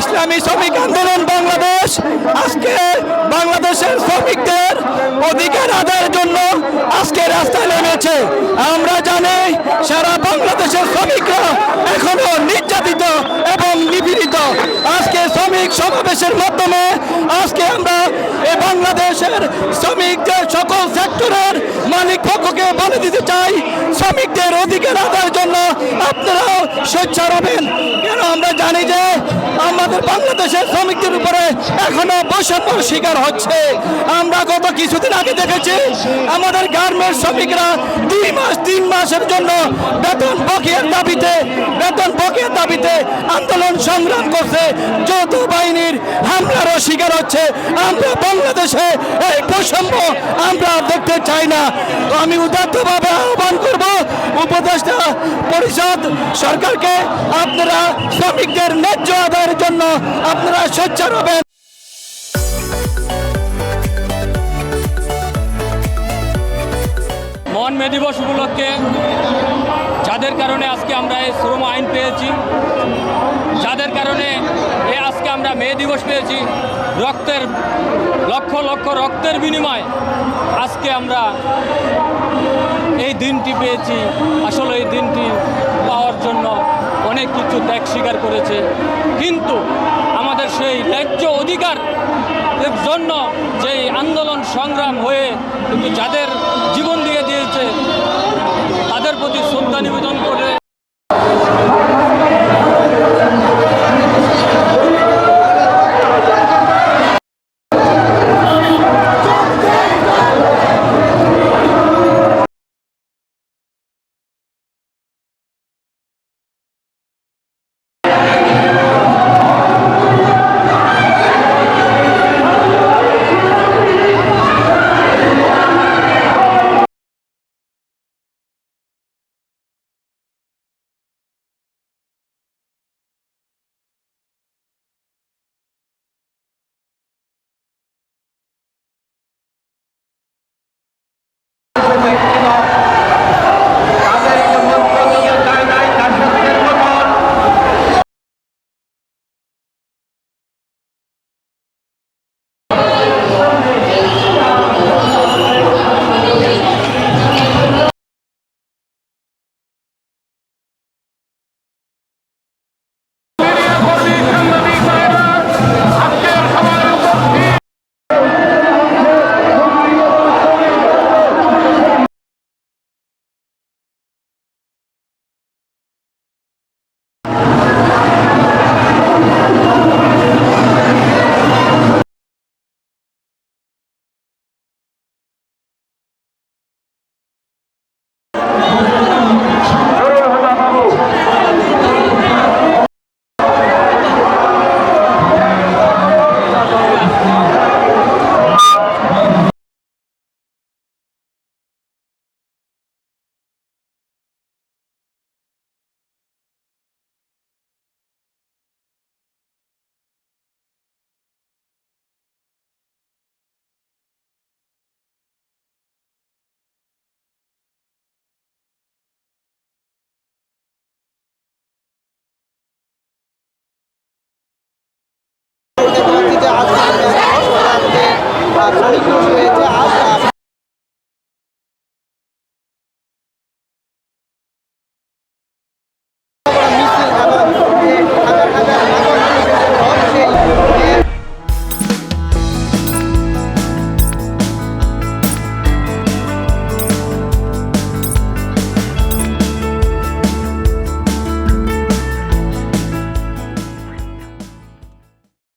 ইসলামী শ্রমিক আন্দোলন বাংলাদেশ আজকে বাংলাদেশের শ্রমিকদের অধিকার আদায়ের জন্য আজকে রাস্তায় নেমেছে। আমরা জানি সারা বাংলাদেশের শ্রমিকরা এখনো নির্যাতিত এবং নিপীড়িত। আজকে শ্রমিক সমাবেশের মাধ্যমে আজকে আমরা এই বাংলাদেশের শ্রমিকদের সকল সেক্টরের মালিক পক্ষকে বলে দিতে চাই, শ্রমিকদের অধিকার আদায়ের জন্য আপনারাও সোচ্চার হবেন। কেন আমরা জানি যে আমাদের বাংলাদেশের শ্রমিকদের উপরে এখনো বৈষম্যের শিকার হচ্ছে। আমরা গত কিছুদিন আগে দেখেছি আমাদের গার্মেন্টস শ্রমিকরা 2 মাস 3 মাসের জন্য বেতন বকেয়ার দাবিতে আন্দোলন সংগ্রাম করছে, যৌথ বাহিনীর হামলারও শিকার হচ্ছে। আমরা বাংলাদেশে এই বৈষম্য আমরা দেখতে চাই না। আমি উদাত্তভাবে আহ্বান করব উপদেষ্টা পরিষদ সরকারকে, আপনারা শ্রমিকদের ন্যায্য আদায়ের জন্য আপনারা সোচ্চার হবেন। মহান মে দিবস উপলক্ষে যাদের কারণে আজকে আমরা এই শ্রম আইন পেয়েছি, যাদের কারণে আজকে আমরা মে দিবস পেয়েছি, লক্ষ লক্ষ রক্তের বিনিময়ে আজকে আমরা এই দিনটি পেয়েছি। আসলে এই দিনটি পাওয়ার জন্য অনেক কিছু ত্যাগ স্বীকার করেছে, কিন্তু আমাদের সেই ন্যায্য অধিকার এর জন্য যেই আন্দোলন সংগ্রাম হয়ে কিন্তু যাদের জীবন দিয়ে দিয়েছে তাদের প্রতি শ্রদ্ধা নিবেদন করে শ্রমিক হয়েছে